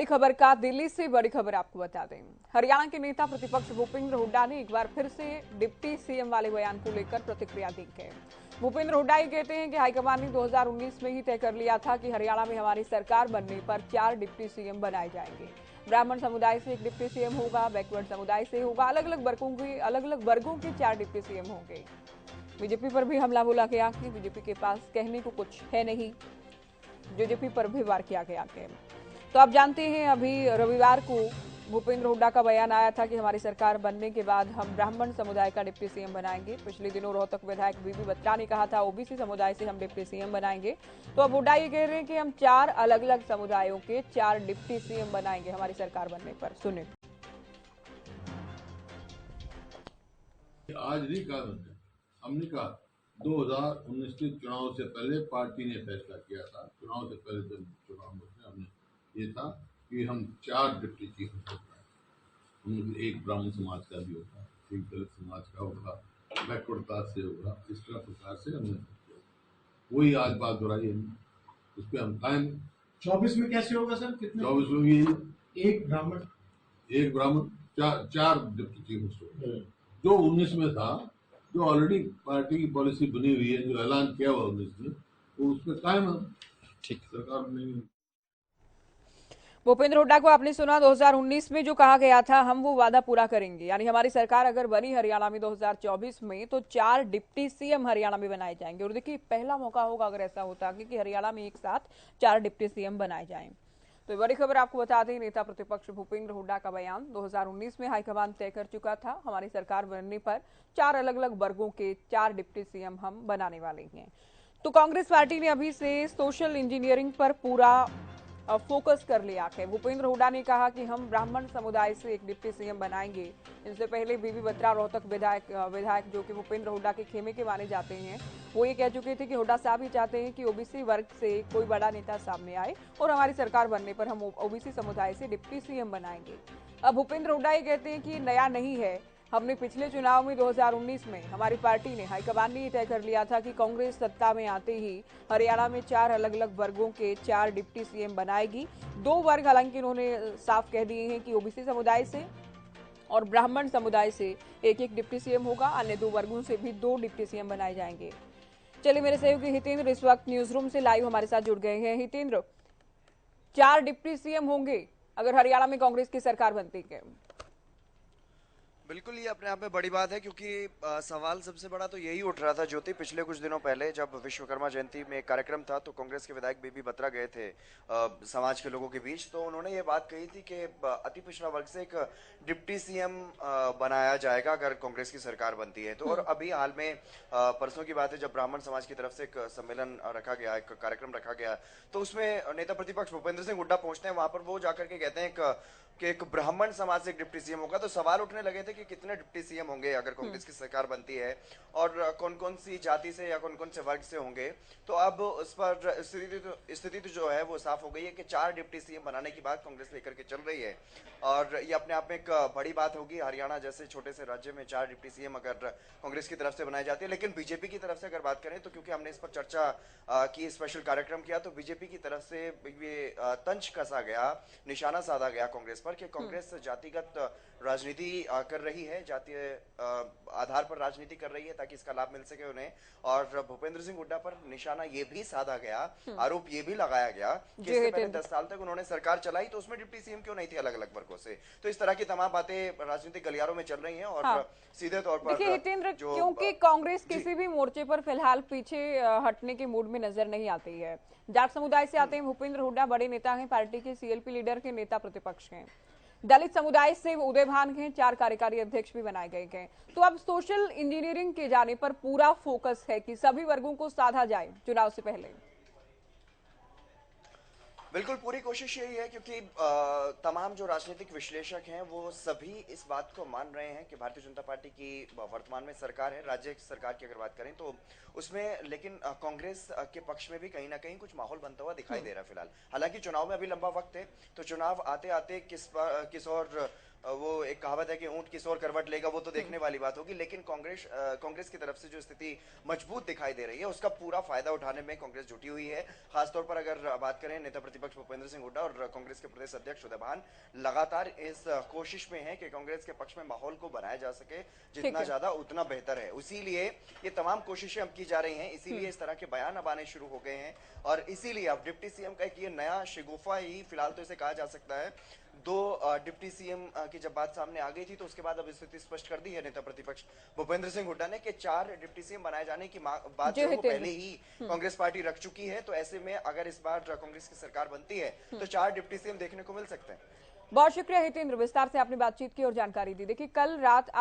खबर का दिल्ली से बड़ी खबर आपको बता दें। हरियाणा के नेता प्रतिपक्ष भूपेंद्र हुड्डा ने एक बार फिर से डिप्टी सीएम वाले बयान को लेकर प्रतिक्रिया दी है। भूपेंद्र हुड्डा ये कहते हैं कि हाईकमान ने 2019 में ही तय कर लिया था कि हरियाणा में हमारी सरकार बनने पर 4 डिप्टी सीएम बनाए जाएंगे। ब्राह्मण समुदाय से एक डिप्टी सीएम होगा, बैकवर्ड समुदाय से होगा, अलग अलग वर्गों के 4 डिप्टी सीएम होंगे। बीजेपी पर भी हमला बोला गया कि बीजेपी के पास कहने को कुछ है नहीं। बीजेपी पर भी वार किया गया है। तो आप जानते हैं अभी रविवार को भूपेंद्र हुड्डा का बयान आया था कि हमारी सरकार बनने के बाद हम ब्राह्मण समुदाय का डिप्टी सीएम बनाएंगे। पिछले दिनों रोहतक विधायक बीबी बत्रा ने कहा था ओबीसी समुदाय से हम डिप्टी सीएम बनाएंगे। तो अब हुड्डा ये कह रहे हैं कि हम 4 अलग अलग समुदायों के 4 डिप्टी सीएम बनाएंगे हमारी सरकार बनने पर। सुने। आज नहीं कहा हमने कहा 2019 के चुनाव से पहले पार्टी ने फैसला किया था। चुनाव से पहले जब चुनाव में हमने ये था कि हम 4 डिप्टी चीफ होता है, उनमें एक ब्राह्मण समाज का भी होगा, एक दलित समाज का होगा, बैकवर्ड कास्ट से होगा। इस तरह प्रकार से हमने वही आज बात दोहराई हमने, उस पर हम कायम। 24 में कैसे होगा सर? कितने? 24 में भी एक ब्राह्मण चार डिप्टी चीफ होगा। जो 19 में था, जो ऑलरेडी पार्टी की पॉलिसी बनी हुई है, जो ऐलान किया हुआ 19 में, वो उसमें कायम है। ठीक, सरकार नहीं। भूपेंद्र हुड्डा को आपने सुना, 2019 में जो कहा गया था हम वो वादा पूरा करेंगे, यानी हमारी सरकार अगर बनी हरियाणा में 2024 में तो 4 डिप्टी सीएम हरियाणा में बनाए जाएंगे। और देखिए पहला मौका होगा अगर ऐसा होता कि हरियाणा में एक साथ 4 डिप्टी सीएम बनाए जाएं। तो बड़ी खबर आपको बता दें, नेता प्रतिपक्ष भूपेंद्र हुड्डा का बयान 2019 में हाईकमान तय कर चुका था। हमारी सरकार बनने पर 4 अलग अलग वर्गों के 4 डिप्टी सीएम हम बनाने वाले हैं। तो कांग्रेस पार्टी ने अभी से सोशल इंजीनियरिंग पर पूरा फोकस कर लिया है। भूपेंद्र हुड्डा ने कहा कि हम ब्राह्मण समुदाय से एक डिप्टी सीएम बनाएंगे। इससे पहले बीबी बत्रा रोहतक विधायक जो कि भूपेंद्र हुड्डा के खेमे के माने जाते हैं, वो ये कह चुके थे कि हुड्डा साहब ही चाहते हैं कि ओबीसी वर्ग से कोई बड़ा नेता सामने आए और हमारी सरकार बनने पर हम ओबीसी समुदाय से डिप्टी सीएम बनाएंगे। अब भूपेंद्र हुड्डा ये कहते हैं कि नया नहीं है, हमने पिछले चुनाव में 2019 में हमारी पार्टी ने हाईकमान ने तय कर लिया था कि कांग्रेस सत्ता में आते ही हरियाणा में 4 अलग अलग वर्गों के 4 डिप्टी सीएम बनाएगी। 2 वर्ग हालांकि उन्होंने साफ कह दिए हैं कि ओबीसी समुदाय से और ब्राह्मण समुदाय से एक एक डिप्टी सीएम होगा, अन्य 2 वर्गों से भी 2 डिप्टी सीएम बनाए जाएंगे। चलिए, मेरे सहयोगी हितेंद्र इस वक्त न्यूज रूम से लाइव हमारे साथ जुड़ गए हैं। हितेंद्र, 4 डिप्टी सीएम होंगे अगर हरियाणा में कांग्रेस की सरकार बनती है? बिल्कुल, ये अपने आप में बड़ी बात है क्योंकि सवाल सबसे बड़ा तो यही उठ रहा था ज्योति। पिछले कुछ दिनों पहले जब विश्वकर्मा जयंती में एक कार्यक्रम था तो कांग्रेस के विधायक बीबी बत्रा गए थे समाज के लोगों के बीच। तो उन्होंने ये बात कही थी कि अति पिछड़ा वर्ग से एक डिप्टी सीएम बनाया जाएगा अगर कांग्रेस की सरकार बनती है। तो और अभी हाल में परसों की बात है जब ब्राह्मण समाज की तरफ से एक सम्मेलन रखा गया, एक कार्यक्रम रखा गया, तो उसमें नेता प्रतिपक्ष भूपेंद्र सिंह हुड्डा पहुंचते हैं। वहां पर वो जाकर के कहते हैं कि एक ब्राह्मण समाज से एक डिप्टी सीएम होगा। तो सवाल उठने लगे थे कि कितने डिप्टी सीएम होंगे अगर कांग्रेस की सरकार बनती है और कौन कौन सी जाति से या कौन कौन से वर्ग से होंगे। तो अब उस पर स्थिति तो जो है वो साफ हो गई है कि 4 डिप्टी सीएम बनाने की बात कांग्रेस लेकर के चल रही है और ये अपने आप में एक बड़ी बात होगी। हरियाणा जैसे छोटे से राज्य में 4 डिप्टी सीएम अगर कांग्रेस की तरफ से बनाई जाती है। लेकिन बीजेपी की तरफ से अगर बात करें तो क्योंकि हमने इस पर चर्चा की, स्पेशल कार्यक्रम किया, तो बीजेपी की तरफ से ये तंज कसा गया, निशाना साधा गया कांग्रेस पर कि कांग्रेस जातिगत राजनीति कर रही है, जातीय आधार पर राजनीति कर रही है ताकि इसका लाभ मिल सके उन्हें। और भूपेंद्र सिंह हुड्डा पर निशाना ये भी साधा गया, आरोप ये भी लगाया गया कि इससे पहले 10 साल तक उन्होंने सरकार चलाई तो उसमें डिप्टी सीएम क्यों नहीं थे अलग अलग वर्गों से। तो इस तरह की तमाम बातें राजनीतिक गलियारों में चल रही हैं और सीधे तौर पर देखिए हितेंद्र, क्योंकि कांग्रेस किसी भी मोर्चे पर फिलहाल पीछे हटने के मूड में नजर नहीं आती है। जाट समुदाय से आते हैं भूपेंद्र हुड्डा, बड़े नेता हैं, पार्टी के सीएलपी लीडर के नेता प्रतिपक्ष हैं। दलित समुदाय से उदय भान हैं, 4 कार्यकारी अध्यक्ष भी बनाए गए हैं। तो अब सोशल इंजीनियरिंग के जाने पर पूरा फोकस है कि सभी वर्गों को साधा जाए चुनाव से पहले। बिल्कुल, पूरी कोशिश यही है क्योंकि तमाम जो राजनीतिक विश्लेषक हैं वो सभी इस बात को मान रहे हैं कि भारतीय जनता पार्टी की वर्तमान में सरकार है, राज्य सरकार की अगर बात करें तो उसमें, लेकिन कांग्रेस के पक्ष में भी कहीं ना कहीं कुछ माहौल बनता हुआ दिखाई दे रहा है फिलहाल। हालांकि चुनाव में अभी लंबा वक्त है, तो चुनाव आते आते किस और वो एक कहावत है कि ऊंट किस ओर करवट लेगा, वो तो देखने वाली बात होगी, लेकिन कांग्रेस की तरफ से जो स्थिति मजबूत दिखाई दे रही है उसका पूरा फायदा उठाने में कांग्रेस जुटी हुई है। खासतौर पर अगर बात करें नेता प्रतिपक्ष भूपेंद्र सिंह हुड्डा और कांग्रेस के प्रदेश अध्यक्ष उदय भान लगातार इस कोशिश में है कि कांग्रेस के पक्ष में माहौल को बनाया जा सके, जितना ज्यादा उतना बेहतर है। इसीलिए ये तमाम कोशिशें अब की जा रही हैं, इसीलिए इस तरह के बयान अब आने शुरू हो गए हैं और इसीलिए अब डिप्टी सीएम का एक ये नया शिगुफा ही फिलहाल तो इसे कहा जा सकता है। दो डिप्टी सीएम की जब बात सामने आ गई थी तो उसके बाद अब स्थिति स्पष्ट कर दी है नेता प्रतिपक्ष भूपेंद्र सिंह हुड्डा ने कि 4 डिप्टी सीएम बनाए जाने की बात जो है वो पहले ही कांग्रेस पार्टी रख चुकी है। तो ऐसे में अगर इस बार कांग्रेस की सरकार बनती है तो 4 डिप्टी सीएम देखने को मिल सकते हैं। बहुत शुक्रिया हितेंद्र, विस्तार से आपने बातचीत की और जानकारी दी। देखिए कल रात